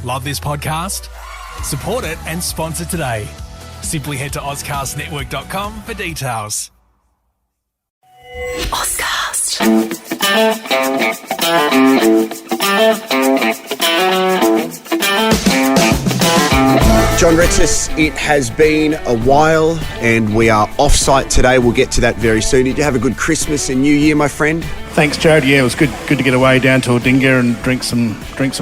Love this podcast? Support it and sponsor today. Simply head to ozcastnetwork.com for details. Ozcast. John Retsis, it has been a while and we are off-site today. We'll get to that very soon. Did you have a good Christmas and New Year, my friend? Thanks, Jared. Yeah, it was good to get away down to Aldinga and drink some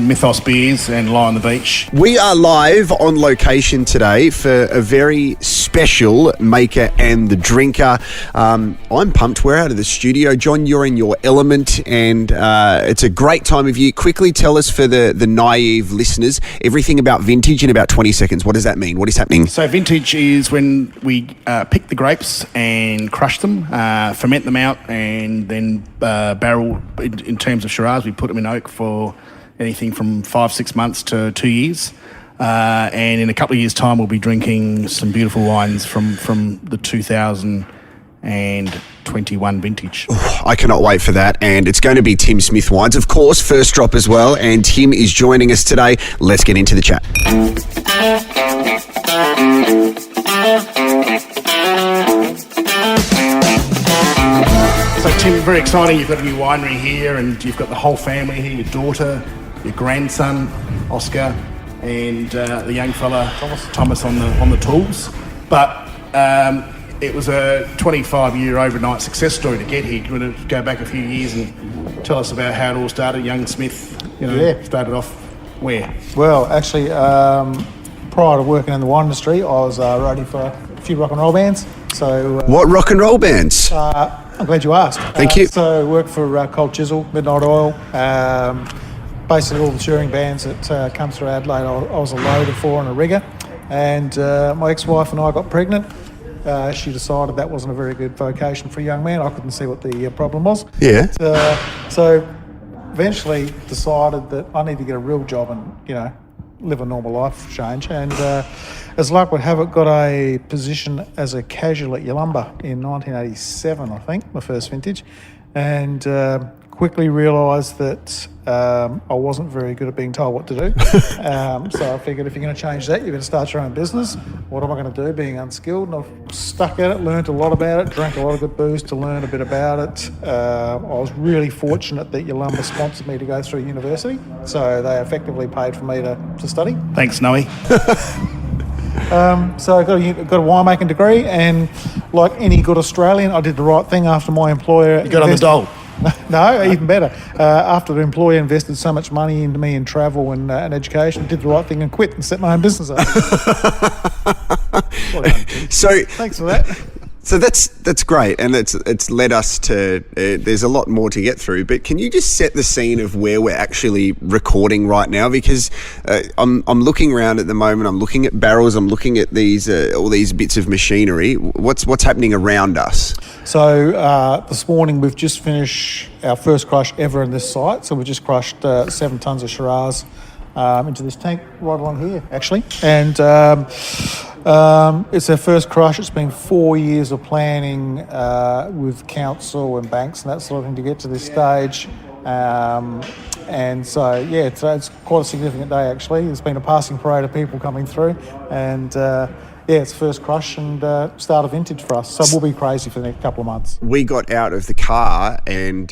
Mythos beers and lie on the beach. We are live on location today for a very special Maker and the Drinker. I'm pumped. We're out of the studio. John, you're in your element and it's a great time of year. Quickly tell us for the naive listeners everything about vintage in about 20 seconds. What does that mean? What is happening? So vintage is when we pick the grapes and crush them, ferment them out and then barrel. In terms of Shiraz, we put them in oak for anything from 5-6 months to 2 years. And in a couple of years' time, we'll be drinking some beautiful wines from the 2021 vintage. Oh, I cannot wait for that. And it's going to be Tim Smith Wines, of course, first drop as well. And Tim is joining us today. Let's get into the chat. So Tim, very exciting. You've got a new winery here and you've got the whole family here, your daughter, your grandson, Oscar, and the young fella, Thomas on the tools. But it was a 25-year overnight success story to get here. You want to go back a few years and tell us about how it all started? Young Smith, started off where? Well, actually, prior to working in the wine industry, I was roadie for a few rock and roll bands. So, what rock and roll bands? I'm glad you asked. Thank you. So, I worked for Cold Chisel, Midnight Oil, basically all the touring bands that come through Adelaide. I was a loader for and a rigger. And my ex-wife and I got pregnant. She decided that wasn't a very good vocation for a young man. I couldn't see what the problem was. Yeah. So eventually decided that I need to get a real job and, live a normal life change. And as luck would have it, got a position as a casual at Yalumba in 1987, I think, my first vintage. And quickly realised that I wasn't very good at being told what to do. So I figured if you're going to change that, you're going to start your own business. What am I going to do being unskilled? And I've stuck at it, learned a lot about it, drank a lot of good booze to learn a bit about it. I was really fortunate that Yalumba sponsored me to go through university. So they effectively paid for me to study. Thanks, Noe. So I got a winemaking degree, and like any good Australian, I did the right thing after my employer. You got on the dole. No, even better. After the employer invested so much money into me in travel and education, did the right thing and quit and set my own business up. So thanks for that. So that's great, and it's led us to. There's a lot more to get through, but can you just set the scene of where we're actually recording right now? Because I'm looking around at the moment. I'm looking at barrels. I'm looking at these all these bits of machinery. What's happening around us? So this morning we've just finished our first crush ever in this site. So we've just crushed 7 tons of Shiraz into this tank right along here, actually, and. It's our first crush. It's been 4 years of planning with council and banks and that sort of thing to get to this stage. And so, it's quite a significant day, actually. There's been a passing parade of people coming through. And, it's first crush and start of vintage for us. So we'll be crazy for the next couple of months. We got out of the car and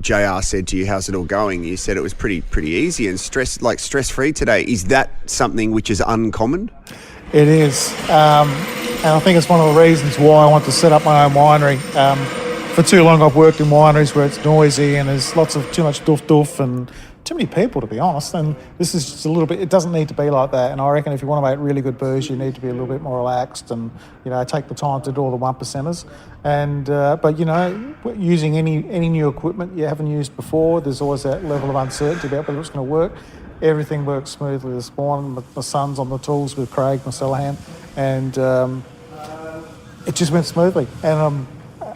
JR said to you, how's it all going? You said it was pretty easy and stress-free today. Is that something which is uncommon? It is, and I think it's one of the reasons why I want to set up my own winery. For too long I've worked in wineries where it's noisy and there's too much doof and too many people, to be honest, and this is just a little bit, it doesn't need to be like that, and I reckon if you want to make really good booze you need to be a little bit more relaxed and take the time to do all the 1%ers and but using any new equipment you haven't used before, there's always that level of uncertainty about whether it's going to work. Everything worked smoothly this morning. My son's on the tools with Craig, my cellar hand, and it just went smoothly. And I'm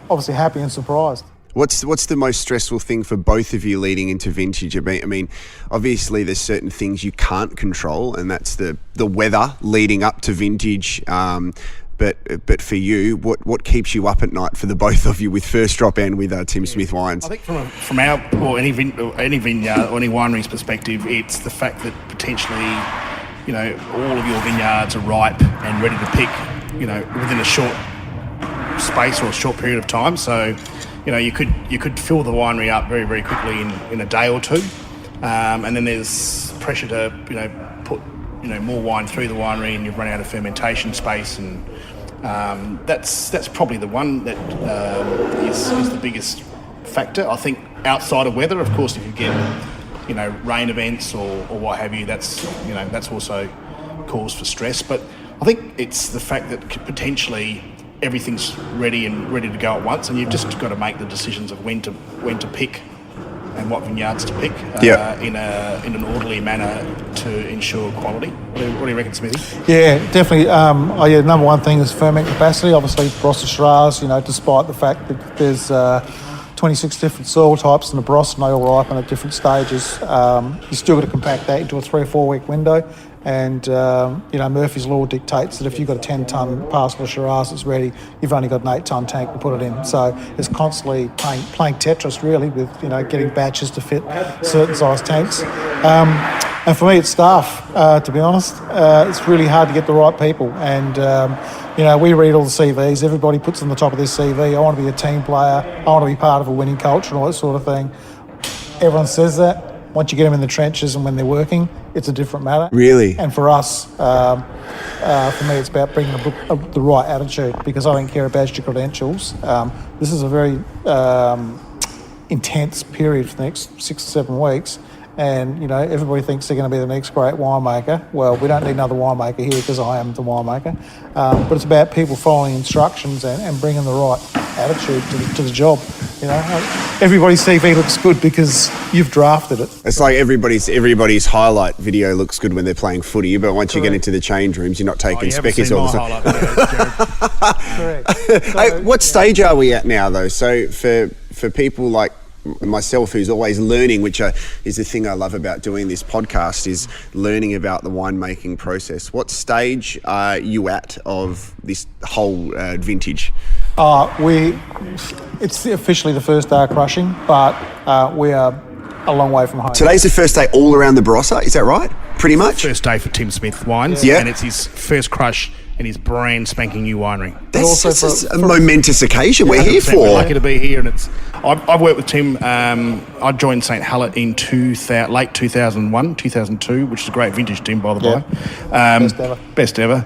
obviously happy and surprised. What's the most stressful thing for both of you leading into vintage? I mean, obviously there's certain things you can't control, and that's the weather leading up to vintage. But for you, what keeps you up at night for the both of you with First Drop and with Tim Smith Wines? I think from our or any vineyard or any winery's perspective, it's the fact that potentially, all of your vineyards are ripe and ready to pick, within a short space or a short period of time. So, you could fill the winery up very, very quickly in a day or two, and then there's pressure to, put more wine through the winery, and you've run out of fermentation space, and that's probably the one that is the biggest factor. I think outside of weather, of course, if you get rain events or what have you, that's also cause for stress. But I think it's the fact that potentially everything's ready to go at once, and you've just got to make the decisions of when to pick and what vineyards to pick in an orderly manner to ensure quality. What do you reckon, Smithy? Yeah, definitely. Number one thing is ferment capacity. Obviously, Barossa Shiraz, despite the fact that there's 26 different soil types in the Barossa and they all ripen at different stages, you still got to compact that into a 3 or 4 week window. And, Murphy's Law dictates that if you've got a 10-tonne parcel of Shiraz that's ready, you've only got an 8-tonne tank to put it in. So it's constantly playing Tetris, really, with, getting batches to fit certain size tanks. And for me, it's staff, to be honest. It's really hard to get the right people. And, we read all the CVs. Everybody puts on the top of their CV, I want to be a team player, I want to be part of a winning culture and all that sort of thing. Everyone says that. Once you get them in the trenches and when they're working, it's a different matter. Really? And for us, for me, it's about bringing the right attitude, because I don't care about your credentials. This is a very intense period for the next 6 or 7 weeks. And, everybody thinks they're going to be the next great winemaker. Well, we don't need another winemaker here because I am the winemaker. But it's about people following instructions and bringing the right attitude to the job. Everybody's CV looks good because you've drafted it. It's like everybody's highlight video looks good when they're playing footy, but once you get into the change rooms, you're not taking speckies all the time. Correct. Hey, what stage are we at now, though? So for people like myself, who's always learning, which is the thing I love about doing this podcast, is learning about the winemaking process. What stage are you at of this whole vintage? It's officially the first day of crushing, but we are a long way from home. Today's the first day all around the Barossa, is that right? Pretty much? First day for Tim Smith Wines, and it's his first crush in his brand spanking new winery. That's a momentous occasion we're here for. We're lucky to be here, and I've worked with Tim. I joined St Hallett in late 2001, 2002, which is a great vintage, Tim, by the way. Best ever.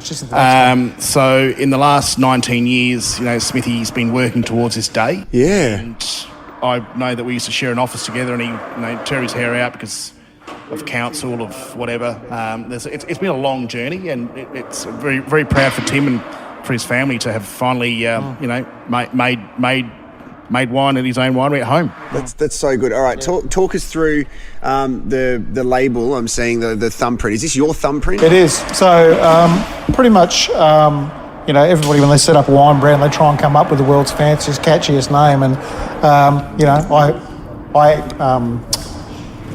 So in the last 19 years, Smithy's been working towards this day. Yeah. And I know that we used to share an office together, and he tear his hair out because of council, of whatever. It's been a long journey, and it's very, very proud for Tim and for his family to have finally, made wine at his own winery at home. That's so good. All right, talk us through the label. I'm seeing the thumbprint. Is this your thumbprint? It is. So pretty much, everybody when they set up a wine brand, they try and come up with the world's fanciest, catchiest name, and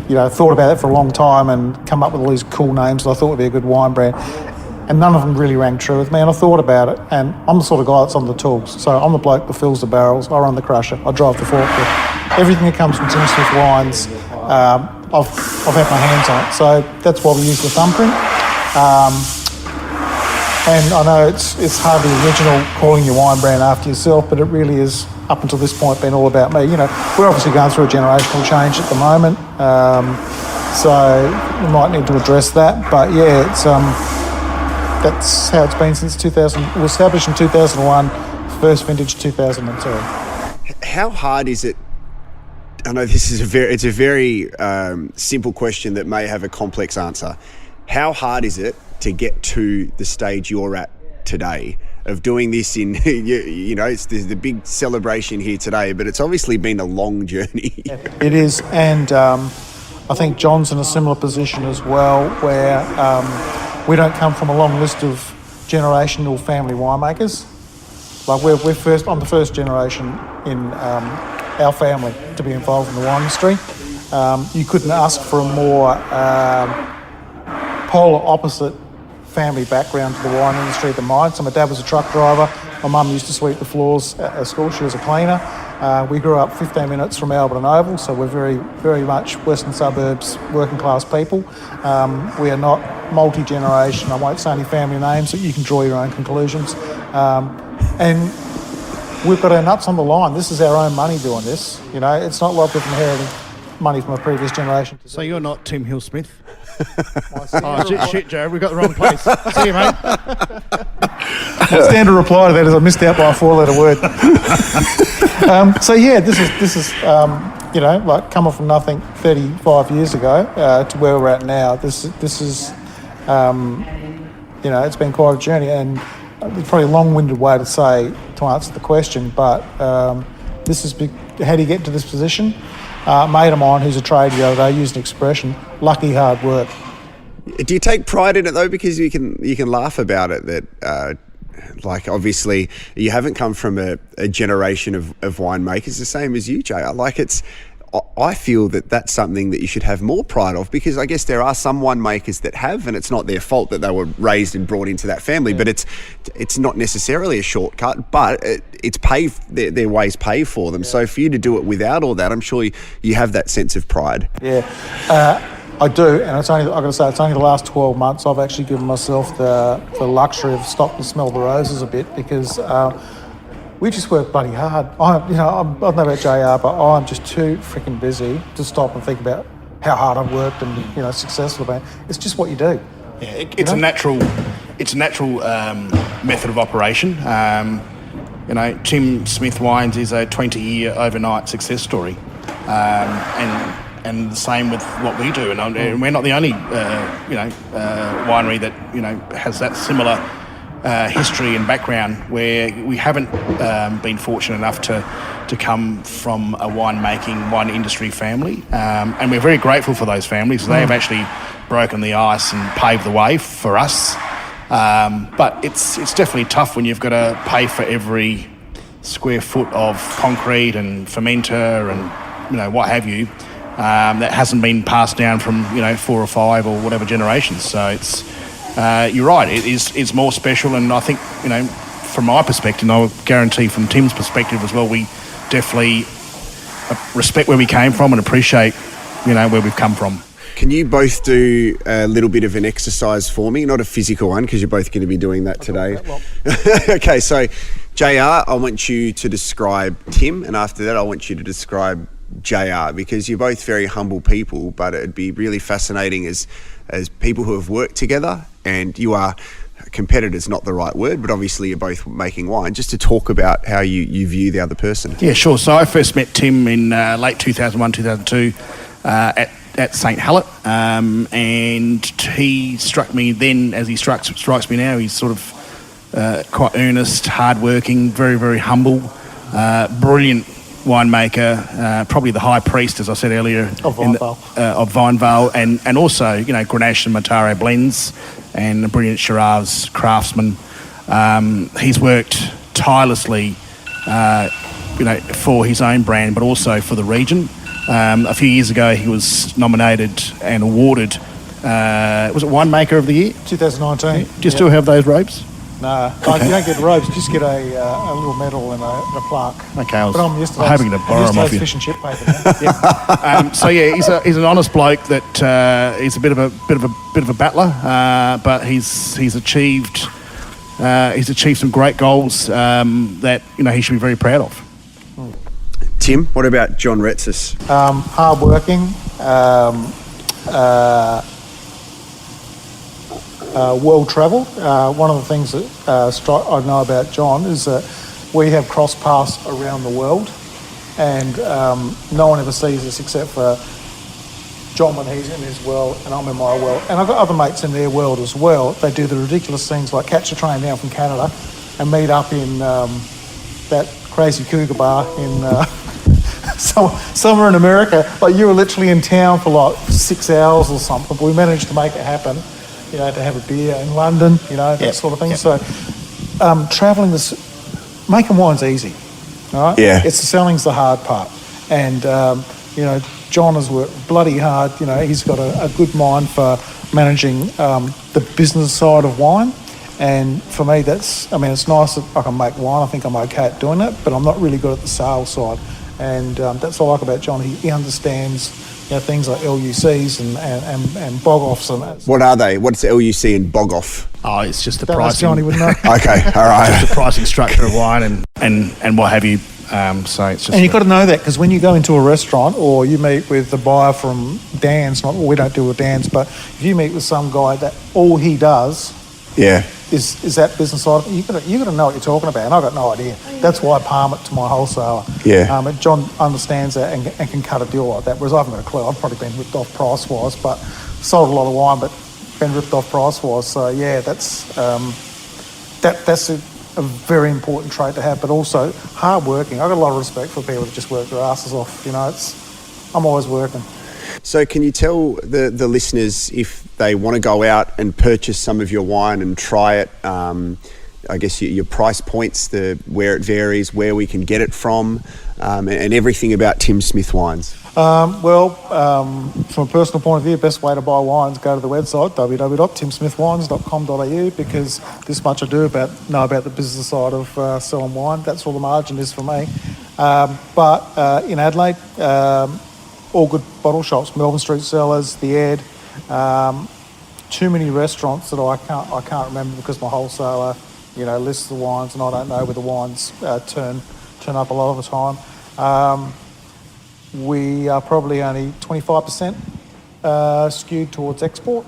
I thought about it for a long time and come up with all these cool names that I thought would be a good wine brand. And none of them really rang true with me, and I thought about it, and I'm the sort of guy that's on the tools. So I'm the bloke that fills the barrels, I run the crusher, I drive the forklift. Everything that comes from Tim Smith Wines, I've had my hands on it. So that's why we use the thumbprint. And I know it's hardly original calling your wine brand after yourself, but it really is, up until this point, been all about me. We're obviously going through a generational change at the moment, so we might need to address that. But yeah, it's that's how it's been since 2000. It was established in 2001, first vintage 2002. How hard is it? I know this is a very simple question that may have a complex answer. How hard is it to get to the stage you're at today of doing this in, there's the big celebration here today, but it's obviously been a long journey. It is, and I think John's in a similar position as well, where we don't come from a long list of generational family winemakers. Like I'm the first generation in our family to be involved in the wine industry. You couldn't ask for a more polar opposite family background to the wine industry than mine. So my dad was a truck driver. My mum used to sweep the floors at school. She was a cleaner. We grew up 15 minutes from Melbourne Oval, so we're very, very much western suburbs, working class people. We are not multi-generation. I won't say any family names, but you can draw your own conclusions. And we've got our nuts on the line. This is our own money doing this. You know, it's not like we've inherited money from a previous generation. So you're not Tim Hill-Smith? My Shit, Joe, we've got the wrong place. See you, mate. standard reply to that is I missed out by a 4-letter word. So yeah, this is you know, like coming from nothing 35 years ago to where we're at now. This is you know, it's been quite a journey, and it's probably a long-winded way to answer the question, but this is big. How do you get to this position? A mate of mine who's a tradie the other day used an expression, lucky hard work. Do you take pride in it though? Because you can laugh about it that like obviously you haven't come from a generation of winemakers the same as you, Jay. Like I feel that that's something that you should have more pride of, because I guess there are some winemakers that have, and it's not their fault that they were raised and brought into that family, but it's not necessarily a shortcut, but it's their ways pay for them. So for you to do it without all that, I'm sure you have that sense of pride. Yeah, I do, and it's only the last 12 months I've actually given myself the luxury of stopping to smell the roses a bit, because we just work bloody hard. I don't know about JR, but I'm just too freaking busy to stop and think about how hard I've worked and successful I've been. It's just what you do. Yeah, it's a natural method of operation. Tim Smith Wines is a 20-year overnight success story, and the same with what we do. And we're not the only winery that has that similar history and background, where we haven't been fortunate enough to come from a wine industry family, and we're very grateful for those families. They have actually broken the ice and paved the way for us, but it's definitely tough when you've got to pay for every square foot of concrete and fermenter and what have you, that hasn't been passed down from 4 or 5 or whatever generations. So it's you're right, it's more special, and I think from my perspective, and I'll guarantee from Tim's perspective as well, we definitely respect where we came from and appreciate where we've come from. Can you both do a little bit of an exercise for me? Not a physical one, because you're both going to be doing that today. Okay, so JR, I want you to describe Tim, and after that I want you to describe JR, because you're both very humble people, but it'd be really fascinating as people who have worked together, and you are competitors, not the right word, but obviously you're both making wine, just to talk about how you view the other person. Yeah, sure. So I first met Tim in late 2001, 2002 at St. Hallett, and he struck me then as he strikes me now. He's sort of quite earnest, hardworking, very, very humble, brilliant winemaker, probably the high priest, as I said earlier, of Vinevale, and also Grenache and Mataro blends, and a brilliant Shiraz craftsman. He's worked tirelessly, for his own brand, but also for the region. A few years ago, he was nominated and awarded. Was it Winemaker of the Year? 2019. Do you still have those robes? No, you don't get robes. You just get a little medal and a plaque. Okay, but I'm used to hoping to borrow them off you. Fish and chip paper now. So yeah, he's an honest bloke that he's a bit of a battler, but he's achieved some great goals that he should be very proud of. Tim, what about John Retsis? Hardworking. Well-travelled. One of the things that I know about John is that we have crossed paths around the world, and no one ever sees us except for John when he's in his world and I'm in my world. And I've got other mates in their world as well. They do the ridiculous things like catch a train down from Canada and meet up in that crazy cougar bar in somewhere in America. Like, you were literally in town for like 6 hours or something, but we managed to make it happen. To have a beer in London, that sort of thing. Yep. So, travelling making wine's easy, all right? Yeah. It's the selling's the hard part. And, John has worked bloody hard. He's got a good mind for managing the business side of wine. And for me, it's nice that I can make wine. I think I'm okay at doing it, but I'm not really good at the sales side. And that's what I like about John. He understands things like LUCs and bog-offs. And that. What are they? What's LUC and bog-off? Oh, it's just the Don't ask pricing. Johnny would know. Okay, all right. Just the pricing structure of wine and what have you. So it's just. And you've got to know that, because when you go into a restaurant or you meet with the buyer from Dan's, we don't deal with Dan's, but if you meet with some guy that all he does is that business side, you've got to know what you're talking about, and I've got no idea. That's why I palm it to my wholesaler. Yeah. And John understands that and can cut a deal like that, whereas I haven't got a clue. I've probably been ripped off price-wise, but sold a lot of wine, but been ripped off price-wise. So, yeah, that's a very important trait to have, but also hard-working. I've got a lot of respect for people that just work their asses off. I'm always working. So can you tell the listeners, if they want to go out and purchase some of your wine and try it, I guess your price points, where it varies, where we can get it from, and everything about Tim Smith Wines? From a personal point of view, best way to buy wines, go to the website, www.timsmithwines.com.au, because this much I do know about the business side of selling wine. That's all the margin is for me. But in Adelaide, all good bottle shops, Melbourne Street Cellars, The Ed, too many restaurants that I can't remember, because my wholesaler, lists the wines and I don't know where the wines turn up a lot of the time. We are probably only 25% skewed towards export.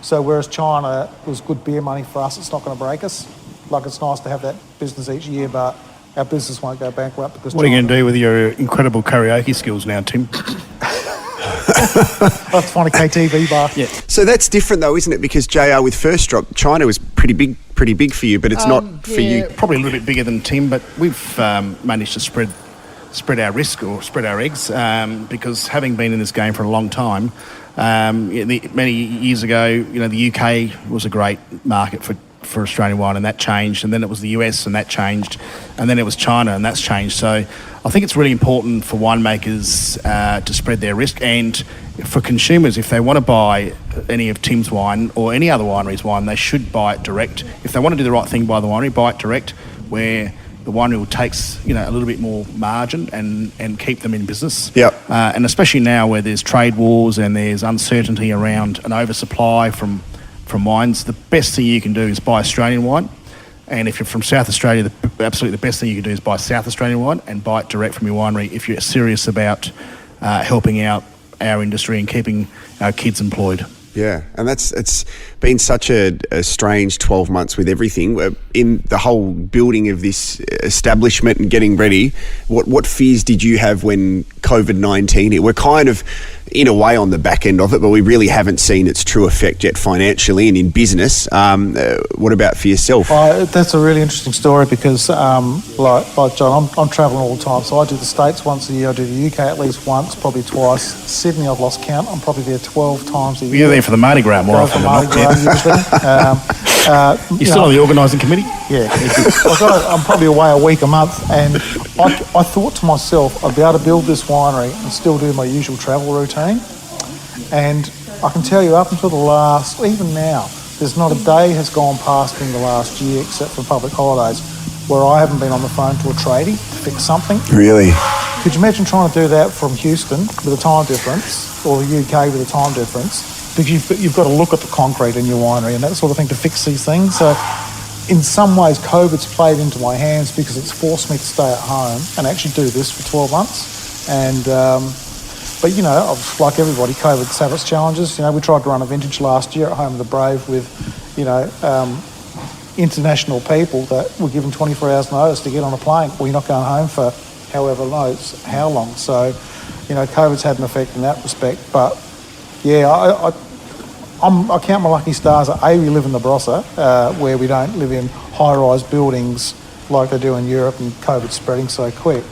So whereas China was good beer money for us, it's not going to break us. Like, it's nice to have that business each year, but our business won't go bankrupt because. What are you going to do with your incredible karaoke skills now, Tim? I'll have to find a KTV bar. Yeah. So that's different though, isn't it? Because JR, with First Drop, China was pretty big for you, but it's not for you. Probably a little bit bigger than Tim, but we've managed to spread our risk, or spread our eggs, because having been in this game for a long time, many years ago, the UK was a great market for Australian wine, and that changed, and then it was the US, and that changed, and then it was China, and that's changed. So I think it's really important for winemakers to spread their risk, and for consumers, if they want to buy any of Tim's wine or any other winery's wine, they should buy it direct. If they want to do the right thing by the winery, buy it direct, where the winery will take a little bit more margin and keep them in business. Yep. And especially now where there's trade wars and there's uncertainty around an oversupply from wines, the best thing you can do is buy Australian wine. And if you're from South Australia, absolutely the best thing you can do is buy South Australian wine and buy it direct from your winery if you're serious about helping out our industry and keeping our kids employed. Yeah, and it's been such a strange 12 months with everything. In the whole building of this establishment and getting ready, what fears did you have when COVID-19 hit? We're kind of, in a way, on the back end of it, but we really haven't seen its true effect yet financially and in business. What about for yourself? That's a really interesting story, because, like John, I'm travelling all the time. So I do the States once a year, I do the UK at least once, probably twice. Sydney, I've lost count. I'm probably there 12 times a year. You're there for the Mardi Gras more often than not. Usually. You're still on the organising committee? Yeah. I'm probably away a week, a month, and I thought to myself, I'd be able to build this winery and still do my usual travel routine. And I can tell you, up until even now, there's not a day has gone past in the last year, except for public holidays, where I haven't been on the phone to a tradie to fix something. Really? Could you imagine trying to do that from Houston with a time difference, or the UK with a time difference? Because you've got to look at the concrete in your winery and that sort of thing to fix these things. So in some ways, COVID's played into my hands, because it's forced me to stay at home and actually do this for 12 months. And but like everybody, COVID's had its challenges. We tried to run a vintage last year at Home of the Brave with, international people that were given 24 hours notice to get on a plane. Well, you're not going home for however knows how long. So, COVID's had an effect in that respect. But yeah, I count my lucky stars that we live in the Barossa, where we don't live in high-rise buildings like they do in Europe, and COVID's spreading so quick.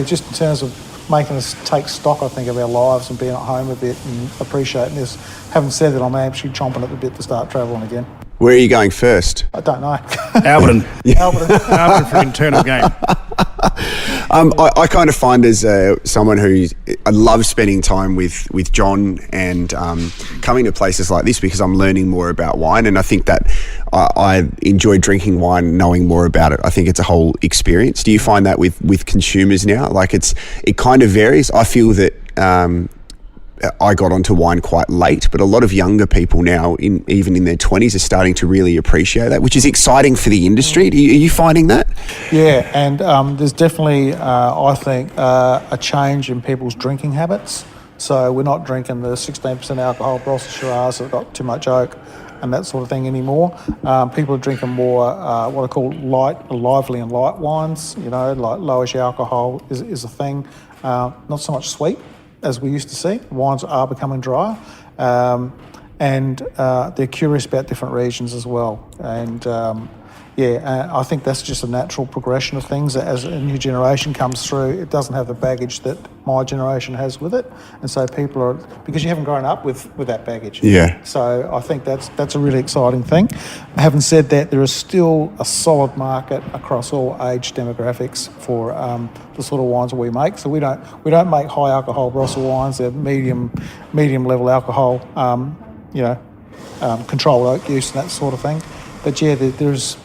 Just in terms of making us take stock, I think, of our lives and being at home a bit and appreciating this. Having said that, I'm actually chomping at the bit to start travelling again. Where are you going first? I don't know. Alberton. Alberton. Alberton for internal game. I kind of find as someone who I love spending time with John and coming to places like this because I'm learning more about wine, and I think that I enjoy drinking wine, knowing more about it. I think it's a whole experience. Do you find that with consumers now? Like it kind of varies. I feel that I got onto wine quite late, but a lot of younger people now, even in their 20s, are starting to really appreciate that, which is exciting for the industry. Are you finding that? Yeah, and there's definitely, I think, a change in people's drinking habits. So we're not drinking the 16% alcohol Barossa Shiraz that got too much oak and that sort of thing anymore. People are drinking more what I call lively and light wines, like lowish alcohol is a thing. Not so much sweet as we used to see. Wines are becoming drier, and they're curious about different regions as well. And I think that's just a natural progression of things. As a new generation comes through, it doesn't have the baggage that my generation has with it, and so people are, because you haven't grown up with that baggage. Yeah. So I think that's a really exciting thing. Having said that, there is still a solid market across all age demographics for the sort of wines that we make. So we don't make high alcohol Barossa wines. They're medium level alcohol, controlled oak use and that sort of thing. But yeah, there's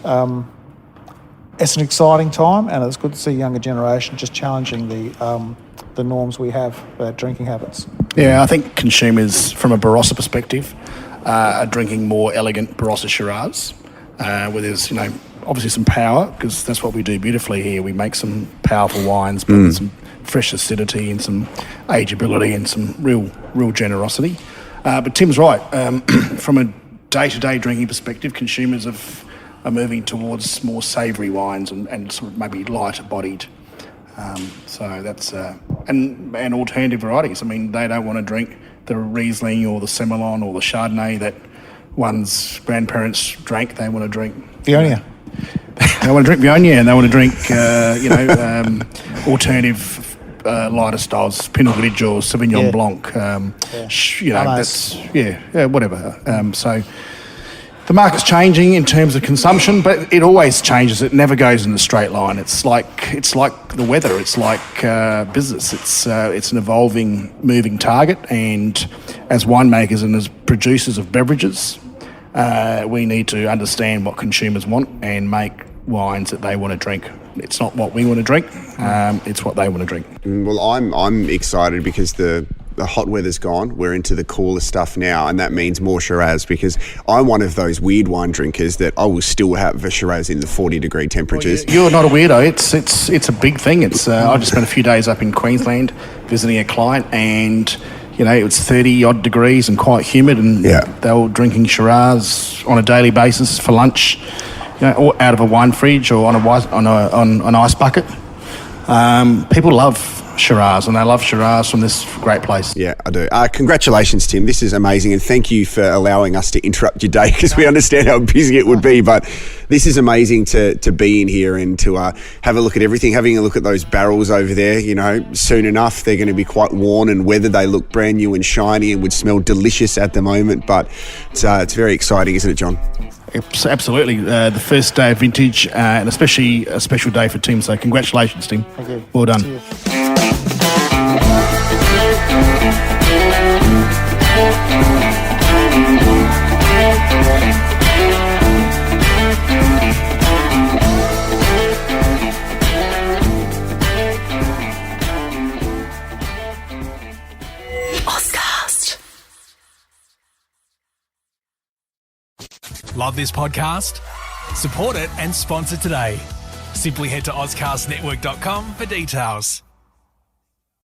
it's an exciting time, and it's good to see younger generation just challenging the norms we have about drinking habits. Yeah, I think consumers, from a Barossa perspective, are drinking more elegant Barossa Shiraz, where there's obviously some power, because that's what we do beautifully here. We make some powerful wines, but with some fresh acidity and some ageability and some real generosity. But Tim's right. From a day-to-day drinking perspective, consumers are moving towards more savoury wines and sort of maybe lighter bodied. So that's and alternative varieties. I mean, they don't want to drink the Riesling or the Semillon or the Chardonnay that one's grandparents drank. They want to drink Viognier. They want to drink Viognier, and they want to drink alternative lighter styles, Pinot Grigio, Sauvignon Blanc. Whatever. So the market's changing in terms of consumption, but it always changes. It never goes in a straight line. It's like the weather. It's like business. It's an evolving, moving target. And as winemakers and as producers of beverages, we need to understand what consumers want and make wines that they want to drink. It's not what we want to drink. It's what they want to drink. Well, I'm excited because the hot weather's gone. We're into the cooler stuff now, and that means more Shiraz, because I'm one of those weird wine drinkers that I will still have a Shiraz in the 40-degree temperatures. Well, you're not a weirdo. It's a big thing. It's I just spent a few days up in Queensland visiting a client, and it was 30-odd degrees and quite humid, and they were drinking Shiraz on a daily basis for lunch, or out of a wine fridge or on an ice bucket. People love Shiraz, and they love Shiraz from this great place. Yeah, I do. Congratulations, Tim. This is amazing, and thank you for allowing us to interrupt your day, because we understand how busy it would be, but this is amazing to be in here and to have a look at everything, having a look at those barrels over there. Soon enough they're going to be quite worn and weathered. They look brand new and shiny and would smell delicious at the moment, but it's very exciting, isn't it, John? Absolutely. The first day of vintage, and especially a special day for Tim, so congratulations, Tim. Thank you. Well done. Cheers. Love this podcast? Support it and sponsor today. Simply head to ozcastnetwork.com for details.